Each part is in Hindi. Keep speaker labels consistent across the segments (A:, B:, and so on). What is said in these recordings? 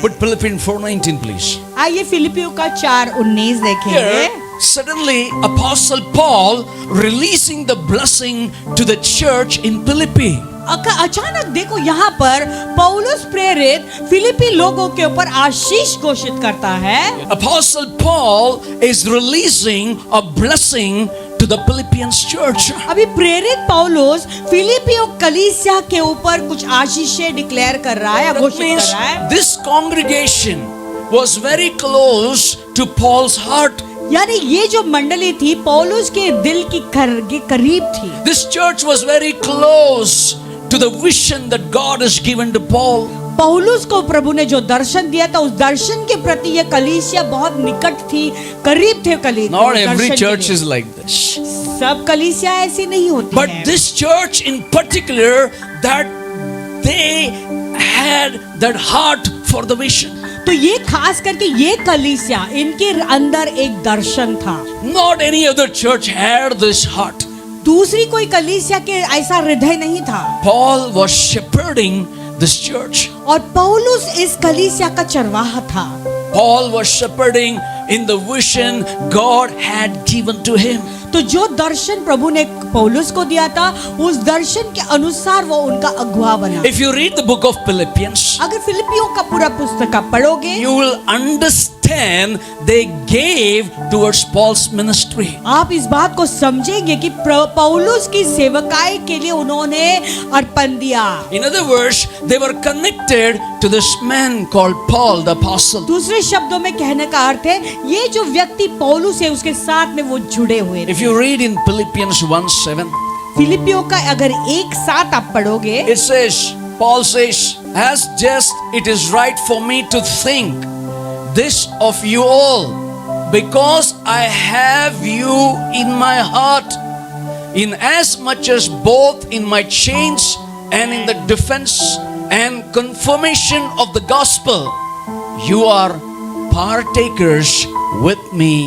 A: Put Philippians 4:19 please.
B: आइए फिलिपियों का 4:19 देखेंगे।
A: Here, suddenly Apostle Paul releasing the blessing to the church in Philippi.
B: अचानक देखो यहाँ पर पौलुस प्रेरित फिलिपी लोगों के ऊपर आशीष घोषित करता है।
A: Apostle Paul is releasing a blessing to the Philippians church.
B: अभी प्रेरित पौलुस फिलिपियों कलीसिया के ऊपर कुछ आशीषें डिक्लेयर कर रहा है,
A: That
B: घोषित कर
A: means
B: रहा है।
A: this congregation was very close to Paul's heart.
B: यानी ये जो मंडली थी पौलुस के दिल की करीब थी।
A: This church was very close to the vision that God has given to Paul.
B: पौलुस को प्रभु ने जो दर्शन दिया था उस दर्शन के प्रति ये कलीसिया बहुत निकट थी, करीब थे कलीसिया।
A: Not every church is like this.
B: सब कलीसिया ऐसी नहीं होती
A: But
B: है।
A: this church in particular, that they had that heart for the vision.
B: तो ये खास करके ये कलीसिया इनके अंदर एक दर्शन था।
A: Not any other church had this heart.
B: दूसरी कोई कलीसिया के ऐसा हृदय नहीं था।
A: Paul was shepherding this church.
B: और पौलुस इस कलीसिया का चरवाहा था।
A: Paul was shepherding in the vision God had given to him.
B: तो जो दर्शन प्रभु ने पौलुस को दिया था उस दर्शन के अनुसार वो उनका अगुवा बना।
A: If you read the book of Philippians,
B: अगर फिलिपियों का पूरा पुस्तक आप पढ़ोगे
A: you will understand they gave towards Paul's ministry.
B: आप इस बात को समझेंगे कि पौलुस की सेवकाई के लिए उन्होंने अर्पण दिया।
A: In other words, they were connected to this man called Paul the apostle.
B: दूसरे शब्दों में कहने का अर्थ है ये जो व्यक्ति पौलुस है उसके साथ में वो जुड़े हुए थे।
A: If you read in Philippians 1:7,
B: फिलिपियों का अगर 1:7 आप पढ़ोगे
A: it says, Paul says, as just it is right for me to think this of you all, because I have you in my heart, in as much as both in my chains and in the defense and confirmation of the gospel, you are partakers with me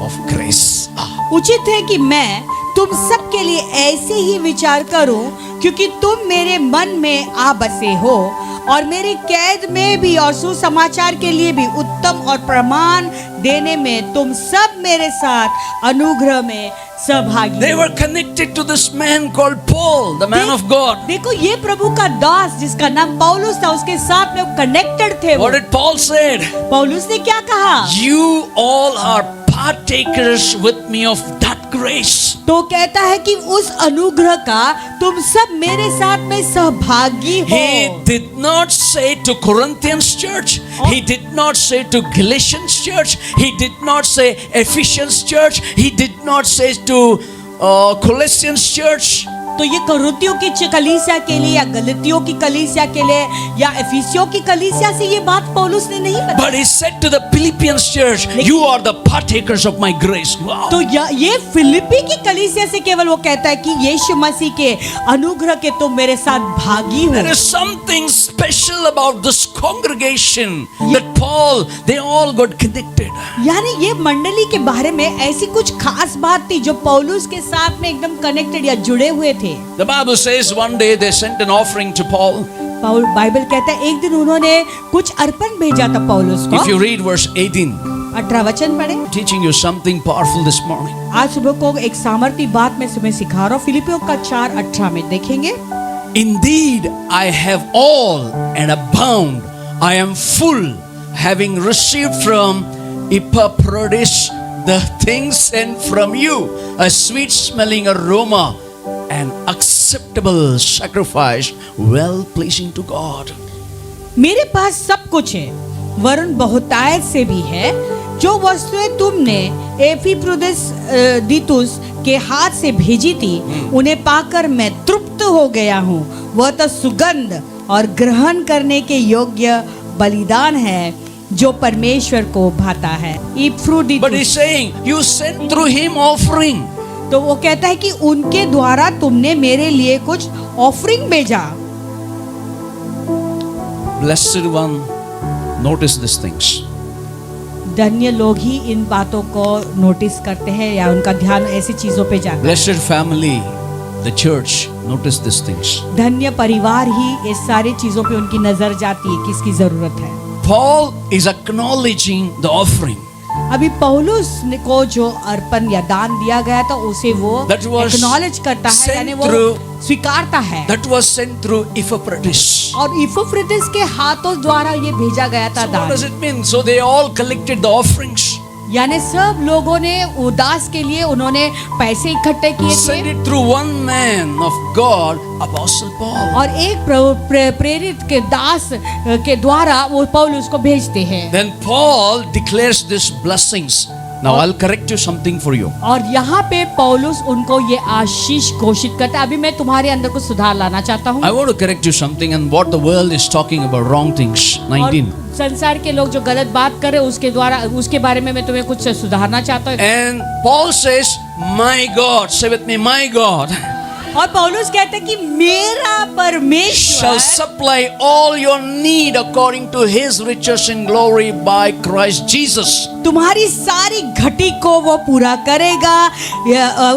A: of grace.
B: उचित है कि मैं तुम सब के लिए ऐसे ही विचार करूं क्योंकि तुम मेरे मन में आ बसे हो और मेरी कैद में भी और सुसमाचार के लिए भी उत्तम और प्रमाण देने में तुम सब मेरे साथ अनुग्रह में सहभागी।
A: They were connected to this man called Paul, the man of God.
B: देखो ये प्रभु का दास जिसका नाम पौलुस था उसके साथ में कनेक्टेड थे।
A: What did Paul said?
B: पौलुस ने क्या कहा?
A: You all are partakers with me of that grace.
B: तो कहता है कि उस अनुग्रह का तुम सब मेरे साथ में सहभागी हो।
A: He did not say to Corinthians church, he did not say to Galatians church, he did not say Ephesians church, he did not say to Colossians church.
B: तो ये कुरिन्थियों की कलीसिया के लिए या गलतियों की कलीसिया के लिए या एफिसियों की कलीसिया से ये बात पौलुस ने नहीं बताई।
A: But he said to the Philippians church, you are the partakers of my grace. Wow.
B: तो ये फिलिपी की कलीसिया से केवल वो कहता है कि यीशु मसीह के अनुग्रह के तुम मेरे साथ भागी हो।
A: There is something special about this congregation that Paul, they all got connected.
B: यानी ये मंडली के बारे में ऐसी कुछ खास बात थी जो पौलुस के साथ में एकदम कनेक्टेड या जुड़े हुए थे।
A: The Bible says one day they sent an offering to Paul.
B: Bible कहता है एक दिन उन्होंने कुछ अर्पण भेजा था पौलुस को।
A: If you read verse 18,
B: 18 वचन पढ़े।
A: teaching you something powerful this morning.
B: आज सुबह को एक सामर्थी बात मैं तुम्हें सिखा रहा हूँ। फिलिपियों का 4:18 में देखेंगे।
A: Indeed, I have all and abound. I am full, having received from Epaphroditus the things sent from you, a sweet smelling aroma, an acceptable sacrifice, well pleasing to God.
B: मेरे पास सब कुछ है, वरन बहुतायत से भी है। जो वस्तुएं तुमने एपीफ्रोदितुस के हाथ से भेजी थी, उन्हें पाकर मैं तृप्त हो गया हूँ। वह तो सुगंध और ग्रहण करने के योग्य बलिदान है जो परमेश्वर को भाता है।
A: But he's saying, you sent through him offering.
B: तो वो कहता है कि उनके द्वारा तुमने मेरे लिए कुछ ऑफरिंग भेजा।
A: Blessed one, notice these things.
B: धन्य लोग ही इन बातों को नोटिस करते हैं या उनका ध्यान ऐसी चीजों पे जाता है।
A: Blessed family, the church, notice these things.
B: धन्य परिवार ही इस सारी चीजों पे उनकी नजर जाती है किसकी जरूरत है।
A: Paul is acknowledging the offering.
B: अभी पौलुस को जो अर्पण या दान दिया गया था उसे वो
A: That was
B: एक्नॉलेज करता है,
A: sent
B: यानी वो
A: through-
B: स्वीकारता है।
A: That was sent through Epaphroditus.
B: और इफोफ्रिटिस के हाथों द्वारा ये भेजा गया था
A: So what does
B: दान।
A: it mean? So they all collected the offerings,
B: यानी सब लोगों ने उदास के लिए उन्होंने पैसे इकट्ठे किए
A: sent
B: थे
A: it through one man of God, Apostle Paul.
B: और एक प्रेरित के दास के द्वारा वो पौलुस को भेजते हैं।
A: Then Paul declares these blessings. Now I'll correct you something for you.
B: और यहाँ पे पौलुस उनको ये आशीष घोषित करता है। अभी मैं तुम्हारे अंदर कुछ सुधार लाना चाहता हूँ।
A: I want to correct you something and what the world is talking about, wrong things. 19.
B: और संसार के लोग जो गलत बात कर रहे हैं उसके द्वारा उसके बारे में मैं तुम्हें कुछ सुधारना चाहता हूँ।
A: And Paul says, my God, say with me, my God
B: और पौलुस कहते हैं कि मेरा
A: shall
B: परमेश्वर
A: supply all your need according to his riches in glory by Christ Jesus.
B: तुम्हारी सारी घटी को वो पूरा करेगा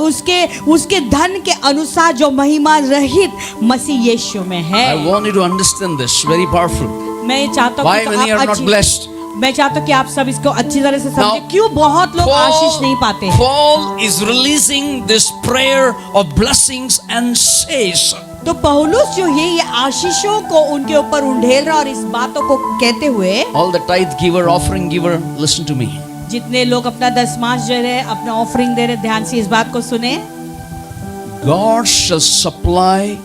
B: उसके धन के अनुसार जो महिमा रहित मसीह यीशु में है।
A: I want you to understand this, very powerful.
B: मैं ये चाहता हूँ
A: Why
B: कि
A: many
B: आप
A: are not blessed?
B: मैं चाहता हूँ कि आप सब इसको अच्छी तरह से
A: Now,
B: समझें। क्यों बहुत लोग आशीष नहीं पाते हैं?
A: Paul is releasing this prayer of blessings and says,
B: तो पौलुस जो है ये आशीषों को उनके ऊपर उंडेल रहा और इस बातों को कहते हुए
A: all the tithe giver, offering giver, listen to me.
B: जितने लोग अपना दशमांश दे रहे हैं, अपना ऑफरिंग दे रहे, ध्यान से इस बात को सुने।
A: God shall supply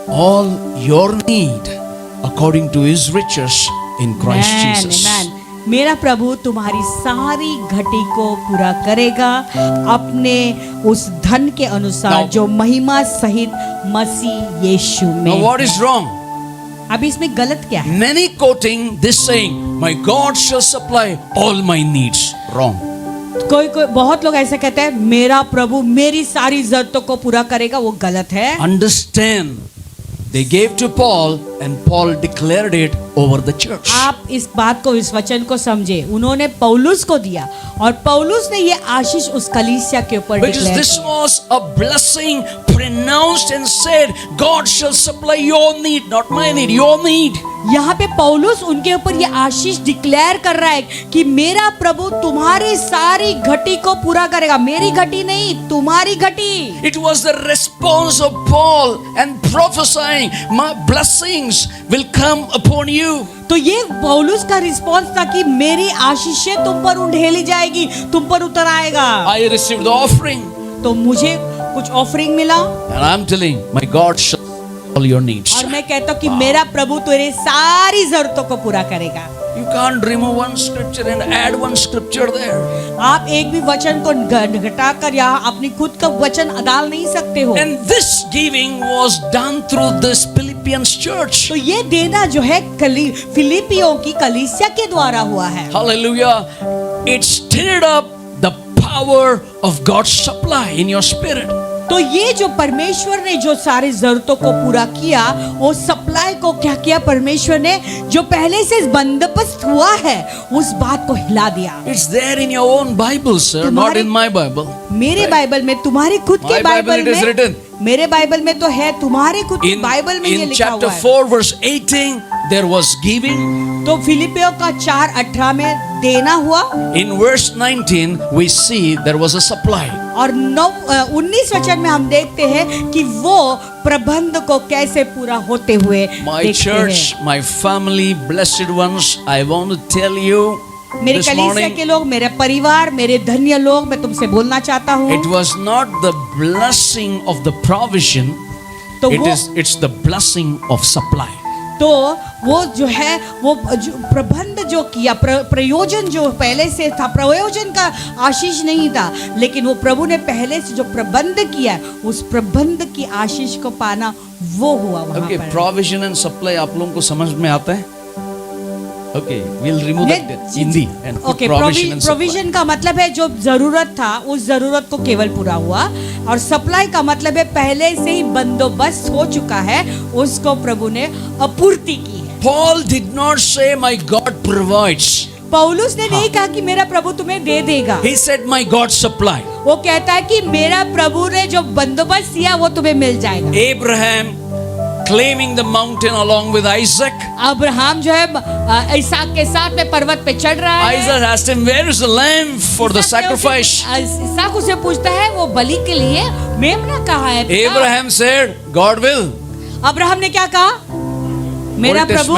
A: all your need according to his riches in Christ Jesus.
B: Amen. मेरा प्रभु तुम्हारी सारी घटी को पूरा करेगा अपने उस धन के अनुसार
A: Now-
B: जो महिमा सहित मसीह यीशु
A: Now
B: में।
A: what is wrong?
B: अब इसमें गलत क्या है?
A: Many quoting this saying, my God shall supply all my needs. Wrong.
B: कोई बहुत लोग ऐसे कहते हैं मेरा प्रभु मेरी सारी जरूरतों को पूरा करेगा, वो गलत है।
A: Understand, they gave to Paul and Paul declared it over the church.
B: आप इस बात को, इस वचन को समझे। उन्होंने पौलुस को दिया और पौलुस ने ये आशीष उस कलीसिया के ऊपर
A: Because
B: declare
A: this was a blessing pronounced and said, God shall supply your need, not my need, your need.
B: यहाँ पे पौलुस उनके ऊपर ये आशीष डिक्लेयर कर रहा है कि मेरा प्रभु तुम्हारी सारी घटी को पूरा करेगा, मेरी घटी नहीं, तुम्हारी घटी।
A: It was the response of Paul and prophesying, my blessings will come upon you.
B: तो ये पौलुस का रिस्पॉन्स था कि मेरी आशीषें तुम पर उंडेली जाएगी, तुम पर उतर आएगा।
A: I received the offering
B: तो मुझे कुछ ऑफरिंग मिला
A: and I'm telling, my God shall all your needs.
B: और मैं कहता हूँ कि मेरा प्रभु तेरे सारी जरूरतों को पूरा करेगा।
A: You can't remove one scripture and add one scripture there.
B: आप एक भी वचन को घटाकर या अपनी खुद का वचन डाल नहीं सकते हो।
A: And this giving was done through this Philippians church.
B: तो ये देना जो है फिलिपियों की कलीसिया के द्वारा हुआ है।
A: Hallelujah. It stirred up the power of God's supply in your spirit.
B: तो ये जो परमेश्वर ने जो सारी जरूरतों को पूरा किया, वो सप्लाई को क्या किया परमेश्वर ने, जो पहले से बंदोबस्त हुआ है उस बात को हिला दिया।
A: It's there in your own Bible, sir, not in my Bible.
B: मेरे बाइबल में, तुम्हारे खुद के
A: My Bible
B: Bible
A: it is written.
B: में, मेरे बाइबल में तो है, तुम्हारे खुद की
A: In,
B: बाइबल में ये
A: in
B: लिखा
A: chapter
B: हुआ है।
A: 4 verse 18 there was giving.
B: तो फिलिपियों का 4:18 में देना हुआ
A: In verse 19 we see there was a supply.
B: और 19 वचन में हम देखते हैं कि वो प्रबंध को कैसे पूरा होते हुए
A: My
B: देखते
A: church,
B: हैं।
A: my family, blessed ones, I want to tell you
B: मेरे
A: this
B: कलीसिया
A: morning,
B: के लोग, मेरे परिवार, मेरे धन्य लोग, मैं तुमसे बोलना चाहता हूँ।
A: it was not the blessing of the provision,
B: तो
A: it's the blessing of supply.
B: तो वो जो है वो जो प्रबंध जो किया, प्रयोजन जो पहले से था, प्रयोजन का आशीष नहीं था, लेकिन वो प्रभु ने पहले से जो प्रबंध किया, उस प्रबंध की आशीष को पाना वो हुआ वहाँ
A: Okay,
B: पर।
A: provision and supply आप लोगों को समझ में आता है? Okay, we'll remove that Hindi and put
B: okay,
A: provision and supply.
B: Provision का मतलब है जो जरूरत था उस जरूरत को केवल पूरा हुआ, और सप्लाई का मतलब है पहले से ही बंदोबस्त हो चुका है, उसको प्रभु ने आपूर्ति की है।
A: Paul did not say my God provides.
B: पौलुस ने नहीं कहा कि मेरा प्रभु तुम्हें दे देगा,
A: He said my God supply.
B: वो कहता है कि मेरा प्रभु ने जो बंदोबस्त किया वो तुम्हें मिल जाएगा।
A: Abraham climbing the mountain along with Isaac.
B: Abraham जो है इसहाक के साथ में पर्वत पे चढ़ रहा है।
A: Isaac asked him, "Where is the lamb for the sacrifice?"
B: इसहाक उसे पूछता है वो बलि के लिए मेमना कहाँ है पिता?
A: Abraham said, "God will."
B: Abraham ने क्या कहा? मेरा
A: Old
B: प्रभु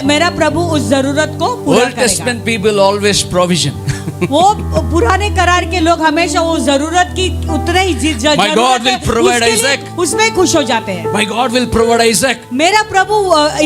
B: मेरा प्रभु उस जरूरत को पूरा
A: Old
B: करेगा।
A: Testament people always provision.
B: वो पुराने करार के लोग हमेशा वो जरूरत की उतना ही
A: My God will provide Isaac.
B: उसमें खुश हो जाते हैं।
A: My God will provide Isaac.
B: मेरा प्रभु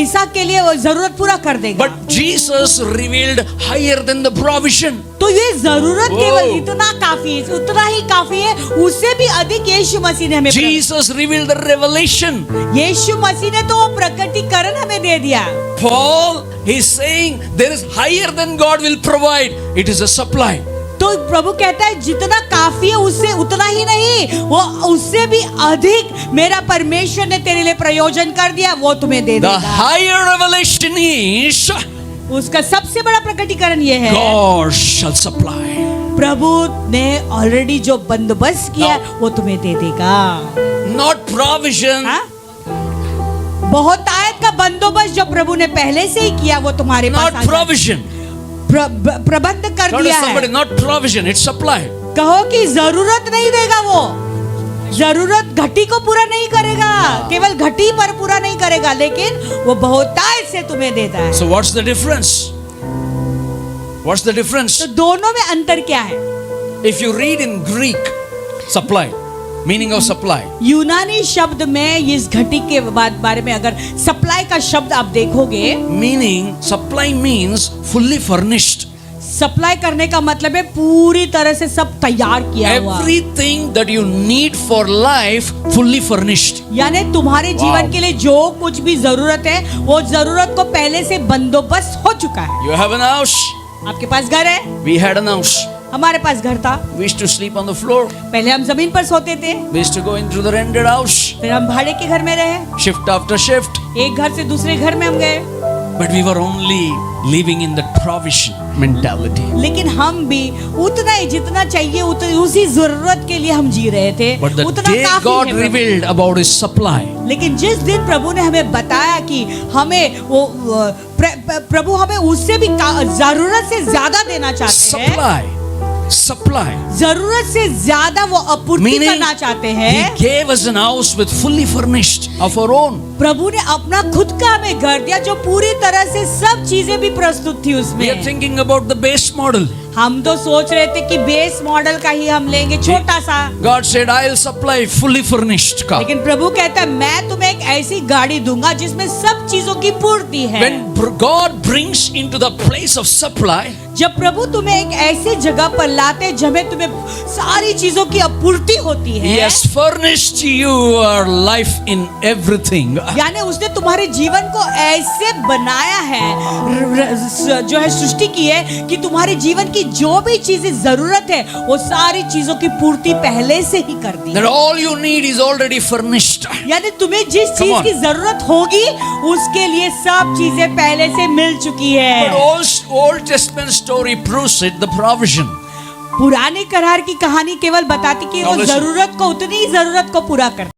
B: इसहाक के लिए वो जरूरत पूरा कर देगा।
A: But Jesus revealed higher than the provision.
B: तो ये जरूरत
A: Whoa.
B: केवल इतना काफी है, उतना ही काफी है, उससे भी अधिक यीशु मसीह ने हमें
A: Jesus revealed the revelation.
B: यीशु मसीह ने तो वो प्रकटीकरण हमें दे दिया।
A: Paul is saying there is higher than God will provide. It is a supply.
B: तो प्रभु कहता है जितना काफी है उससे उतना ही नहीं, वो उससे भी अधिक मेरा परमेश्वर ने तेरे लिए प्रयोजन कर दिया, वो तुम्हें दे
A: The
B: देगा।
A: higher revelation is
B: उसका सबसे बड़ा प्रकटीकरण ये है,
A: God shall supply.
B: प्रभु ने ऑलरेडी जो बंदोबस्त किया वो तुम्हें दे देगा।
A: Not provision.
B: हाँ? बहुत आयत का बंदोबस्त जो प्रभु ने पहले से ही किया वो तुम्हारे पास
A: Not
B: आ जाए।
A: provision.
B: प्रबंध कर
A: Tell
B: दिया
A: somebody,
B: है।
A: not provision, it's supply.
B: कहो कि जरूरत नहीं देगा, वो जरूरत घटी को पूरा नहीं करेगा, केवल घटी पर पूरा नहीं करेगा, लेकिन वो बहुतायत से तुम्हें देता है।
A: So what's the difference? What's the difference?
B: तो दोनों में अंतर क्या है?
A: If you read in Greek, supply, meaning of supply.
B: यूनानी शब्द में इस घटी के बारे में अगर सप्लाई का शब्द आप देखोगे,
A: Meaning, supply means fully furnished.
B: Supply करने का मतलब है पूरी तरह से सब तैयार किया हुआ,
A: Everything that you need for life, fully furnished.
B: यानी तुम्हारे जीवन के लिए जो कुछ भी जरूरत है वो जरूरत को पहले से बंदोबस्त हो चुका है।
A: You have an house.
B: आपके पास घर है,
A: We had an house.
B: हमारे पास घर था,
A: We used to sleep on the floor.
B: पहले हम जमीन पर सोते थे,
A: We used to go into the rented house.
B: फिर हम भाड़े के घर में रहे,
A: Shift after shift.
B: एक घर से दूसरे घर में हम गए,
A: But we were only living in that provision mentality.
B: लेकिन हम भी उतना ही जितना चाहिए उसी जरूरत के लिए हम जी रहे थे,
A: But the
B: उतना
A: day
B: काफी
A: God
B: है प्रभु।
A: revealed about His supply,
B: लेकिन जिस दिन प्रभु ने हमें बताया कि हमें वो प्रभु हमें उससे भी जरूरत से ज्यादा देना चाहते हैं,
A: supply.
B: जरूरत से ज्यादा वो आपूर्ति
A: Meaning,
B: करना चाहते
A: He
B: हैं।
A: gave us an house with fully furnished of our own.
B: प्रभु ने अपना खुद का हमें घर दिया जो पूरी तरह से सब चीजें भी प्रस्तुत थी
A: We are
B: उसमें।
A: thinking about the base model.
B: हम तो सोच रहे थे कि बेस मॉडल का ही हम लेंगे, छोटा सा,
A: God said, "I'll supply fully furnished car."
B: लेकिन प्रभु कहता है मैं तुम्हें एक ऐसी गाड़ी दूंगा जिसमें सब चीजों की पूर्ति है।
A: When God brings into the place of supply,
B: जब प्रभु तुम्हें एक ऐसी जगह पर लाते हैं जब तुम्हें सारी चीजों की आपूर्ति होती
A: He
B: है,
A: has furnished your life in everything.
B: यानी उसने तुम्हारे जीवन को ऐसे बनाया है, जो है सृष्टि की है कि तुम्हारे जीवन की जो भी चीजें जरूरत है वो सारी चीजों की पूर्ति पहले से ही कर दी।
A: That all you need is already furnished.
B: यानी तुम्हें जिस
A: Come
B: चीज
A: on.
B: की जरूरत होगी उसके लिए सब चीजें पहले से मिल चुकी
A: But
B: है।
A: Old Testament story proves it, the provision.
B: पुराने करार की कहानी केवल बताती कि वो
A: Now listen.
B: जरूरत को उतनी ही जरूरत को पूरा करता